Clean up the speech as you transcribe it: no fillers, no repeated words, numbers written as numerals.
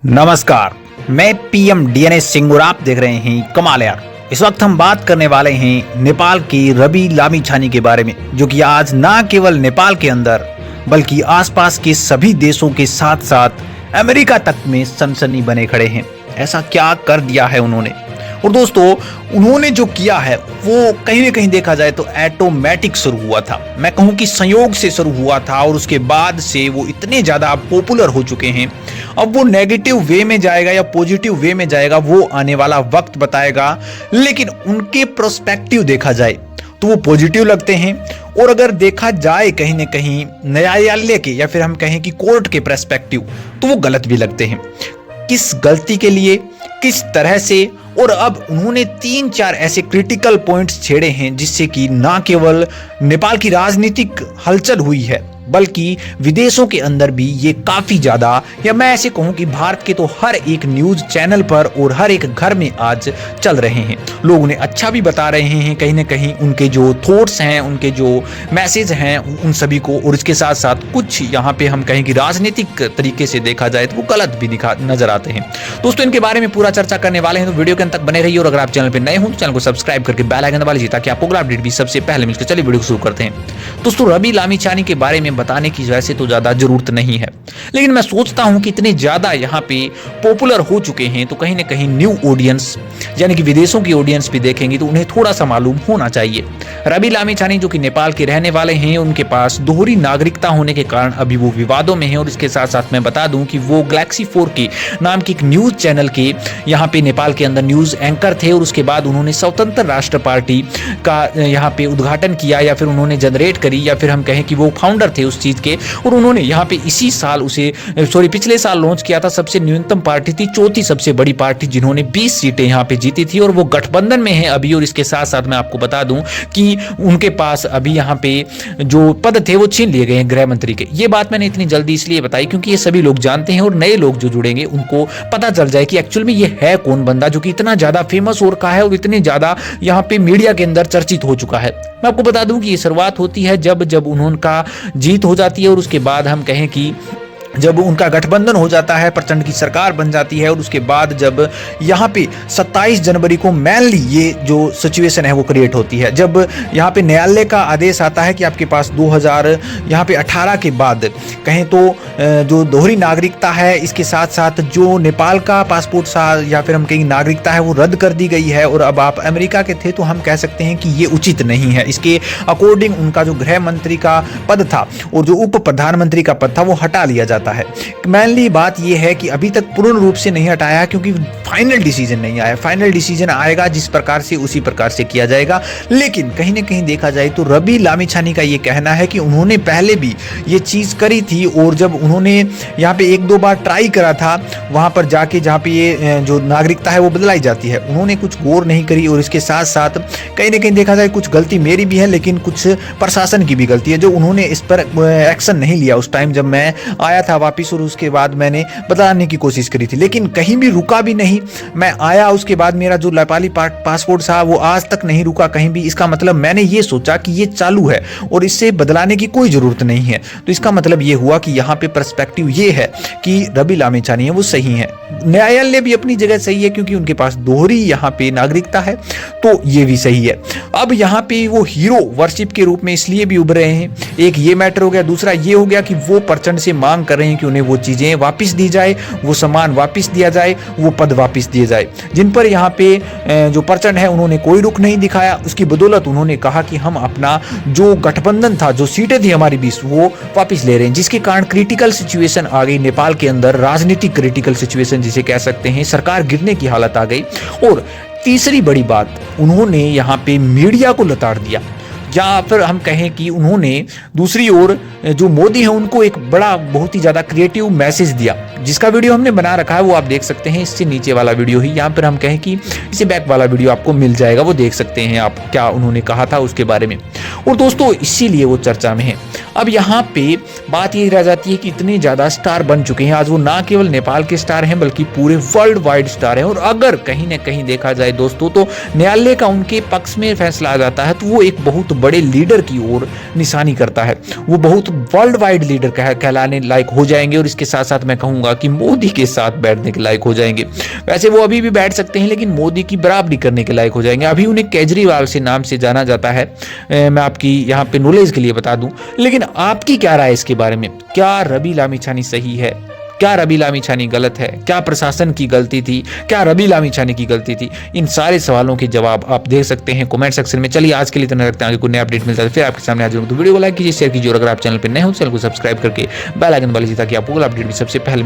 नमस्कार, मैं PM DNS Singh और आप देख रहे हैं कमाल यार। इस वक्त हम बात करने वाले हैं नेपाल की रवि लामिछाने के बारे में, जो कि आज ना केवल नेपाल के अंदर बल्कि आसपास के सभी देशों के साथ साथ अमेरिका तक में सनसनी बने खड़े हैं। ऐसा क्या कर दिया है उन्होंने। और दोस्तों, उन्होंने जो किया है वो कहीं ना कहीं देखा जाए तो ऑटोमेटिक शुरू हुआ था। मैं कहूं कि संयोग से शुरू हुआ था और उसके बाद से वो इतने ज्यादा पॉपुलर हो चुके हैं। अब वो नेगेटिव वे में जाएगा या पॉजिटिव वे में जाएगा वो आने वाला वक्त बताएगा, लेकिन उनके प्रोस्पेक्टिव देखा जाए तो वो पॉजिटिव लगते हैं। और अगर देखा जाए कहीं ना कहीं न्यायालय के या फिर हम कहें कि कोर्ट के पर्सपेक्टिव तो वो गलत भी लगते हैं। किस गलती के लिए, किस तरह से, और अब उन्होंने 3-4 ऐसे क्रिटिकल पॉइंट्स छेड़े हैं जिससे कि ना केवल नेपाल की राजनीतिक हलचल हुई है बल्कि विदेशों के अंदर भी ये काफी ज्यादा, या मैं ऐसे कहूं कि भारत के तो हर एक न्यूज चैनल पर और हर एक घर में आज चल रहे हैं। लोग उन्हें अच्छा भी बता रहे हैं, कहीं ना कहीं उनके जो थॉट्स हैं, उनके जो मैसेज हैं उन सभी को, और इसके साथ साथ कुछ यहाँ पे हम कहें कि राजनीतिक तरीके से देखा जाए तो वो गलत भी नजर आते हैं। दोस्तों, इनके बारे में पूरा चर्चा करने वाले हैं, तो वीडियो के अंत तक बने रहिए। और अगर आप चैनल पर नए हो तो चैनल को सब्सक्राइब करके बेल आइकन दबा लीजिए ताकि आपको अगला अपडेट भी सबसे पहले मिल सके। चलिए वीडियो को शुरू करते हैं। दोस्तों, रवि लामिछाने के बारे में बताने की वैसे तो ज्यादा जरूरत नहीं है, लेकिन मैं सोचता हूं कि इतने ज्यादा यहाँ पे पॉपुलर हो चुके हैं तो कहीं ना कहीं न्यू ऑडियंस यानी कि विदेशों की ऑडियंस भी देखेंगे तो उन्हें थोड़ा सा मालूम होना चाहिए। रवि लामिछाने जो कि नेपाल के रहने वाले हैं, उनके पास दोहरी नागरिकता होने के कारण अभी वो विवादों में हैं। और इसके साथ साथ मैं बता दूं कि वो गैलेक्सी 4 के नाम की एक न्यूज चैनल के यहाँ पे नेपाल के अंदर न्यूज एंकर थे। और उसके बाद उन्होंने स्वतंत्र राष्ट्र पार्टी का यहाँ पे उद्घाटन किया, या फिर उन्होंने जनरेट करी, या फिर हम कहें कि वो फाउंडर थे उस चीज के। और उन्होंने यहाँ पे इसी साल पिछले साल लॉन्च किया था। सबसे न्यूनतम पार्टी थी, चौथी सबसे बड़ी पार्टी, जिन्होंने 20 सीटें यहाँ पे जीती थी। और वो गठबंधन में है अभी। और इसके साथ साथ मैं आपको बता दूं कि उनके पास अभी यहाँ पे जो पद थे वो छीन लिए गए हैं गृह मंत्री के। ये बात मैंने इतनी जल्दी इसलिए बताई क्योंकि ये सभी लोग जानते हैं और नए लोग जो जुड़ेंगे उनको पता चल जाए कि एक्चुअल में ये है कौन बंदा जो कि इतना ज्यादा फेमस हो रखा है और इतने ज्यादा यहाँ पे मीडिया के अंदर चर्चित हो चुका है। मैं आपको बता दूं कि ये शुरुआत होती है जब उनका जीत हो जाती है, और उसके बाद हम कहें कि जब उनका गठबंधन हो जाता है, प्रचंड की सरकार बन जाती है। और उसके बाद जब यहाँ पे 27 जनवरी को मेनली ये जो सिचुएशन है वो क्रिएट होती है, जब यहाँ पे न्यायालय का आदेश आता है कि आपके पास 2018 के बाद कहें तो जो दोहरी नागरिकता है, इसके साथ साथ जो नेपाल का पासपोर्ट या फिर हम कहें नागरिकता है वो रद्द कर दी गई है। और अब आप अमेरिका के थे तो हम कह सकते हैं कि ये उचित नहीं है। इसके अकॉर्डिंग उनका जो गृह मंत्री का पद था और जो उप प्रधानमंत्री का पद था वो हटा लिया जाता है। मेनली बात यह है कि अभी तक पूर्ण रूप से नहीं हटाया क्योंकि फाइनल डिसीजन नहीं आया। फाइनल डिसीजन आएगा जिस प्रकार से उसी प्रकार से किया जाएगा। लेकिन कहीं ना कहीं देखा जाए तो रवि लामिछाने का ये कहना है कि उन्होंने पहले भी ये चीज करी थी, और जब उन्होंने यहाँ पे 1-2 बार ट्राई करा था वहां पर जाके जहाँ पे ये जो नागरिकता है वो बदलाई जाती है, उन्होंने कुछ गौर नहीं करी। और इसके साथ साथ कहीं ना कहीं देखा जाए कुछ गलती मेरी भी है, लेकिन कुछ प्रशासन की भी गलती है जो उन्होंने इस पर एक्शन नहीं लिया उस टाइम जब मैं आया था वापिस। और उसके बाद मैंने बताने की कोशिश करी थी, लेकिन कहीं भी रुका भी नहीं। मैं आया, उसके बाद मेरा जो नेपाली पासपोर्ट था वो आज तक नहीं रुका कहीं भी। इसका मतलब मैंने ये सोचा कि ये चालू है और इससे बदलाने की कोई जरूरत नहीं है। तो इसका मतलब ये हुआ कि यहाँ पे पर्सपेक्टिव ये है कि रवि लामिछाने है वो सही है। न्यायालय भी अपनी जगह सही है क्योंकि उनके पास दोहरी यहाँ पे नागरिकता है, तो ये भी सही है। अब यहाँ पे वो हीरो वर्शिप के रूप में इसलिए भी उभर रहे हैं। एक ये मैटर हो गया, दूसरा ये हो गया कि वो प्रचंड से मांग कर रहे हैं कि उन्हें वो चीजें वापस दी जाए, वो सामान वापस दिया जाए, वो पद वापस दिए जाए, जिन पर यहाँ पे जो प्रचंड है उन्होंने कोई रुख नहीं दिखाया। उसकी बदौलत उन्होंने कहा कि हम अपना जो गठबंधन था, जो सीटें थी हमारी 20, वो वापस ले रहे हैं, जिसके कारण क्रिटिकल सिचुएशन आ गई नेपाल के अंदर। राजनीतिक क्रिटिकल सिचुएशन जिसे कह सकते हैं, सरकार गिरने की हालत आ गई। और तीसरी बड़ी बात, उन्होंने यहाँ पे मीडिया को लताड़ दिया, या फिर हम कहें कि उन्होंने दूसरी ओर जो मोदी है उनको एक बड़ा बहुत ही ज्यादा क्रिएटिव मैसेज दिया, जिसका वीडियो हमने बना रखा है वो आप देख सकते हैं। इससे नीचे वाला वीडियो ही, यहाँ पर हम कहें कि इससे बैक वाला वीडियो आपको मिल जाएगा, वो देख सकते हैं आप क्या उन्होंने कहा था उसके बारे में। और दोस्तों, इसीलिए वो चर्चा में है। अब यहाँ पे बात ये रह जाती है कि इतने ज्यादा स्टार बन चुके हैं आज, वो ना केवल नेपाल के स्टार हैं बल्कि पूरे वर्ल्ड वाइड स्टार हैं। और अगर कहीं ना कहीं देखा जाए दोस्तों तो न्यायालय का उनके पक्ष में फैसला आ जाता है तो वो एक बहुत बड़े लीडर की ओर निशानी करता है। वो बहुत वर्ल्ड वाइड लीडर कहलाने लायक हो जाएंगे और इसके साथ साथ मैं कहूंगा कि मोदी के साथ बैठने के लायक हो जाएंगे। वैसे वो अभी भी बैठ सकते हैं लेकिन मोदी की बराबरी करने के लायक हो जाएंगे। अभी उन्हें केजरीवाल से नाम से जाना जाता है, मैं आपकी यहाँ पे नॉलेज के लिए बता दूं। लेकिन आपकी क्या राय इसके बारे में? क्या रवि लामिछानी सही है? क्या रवि लामिछानी गलत है? क्या प्रशासन की गलती थी? क्या रवि लामिछानी की गलती थी? इन सारे सवालों के जवाब आप दे सकते हैं कमेंट सेक्शन में। चलिए आज के लिए इतना रखते हैं, कोई नया अपडेट मिलता है फिर आपके सामने हाजिर हूं। तो वीडियो को लाइक कीजिए, शेयर कीजिए और अगर आप चैनल पर नए हो चैनल को सब्सक्राइब करके बेल आइकन दबा लीजिए ताकि आपको अपडेट भी सबसे पहले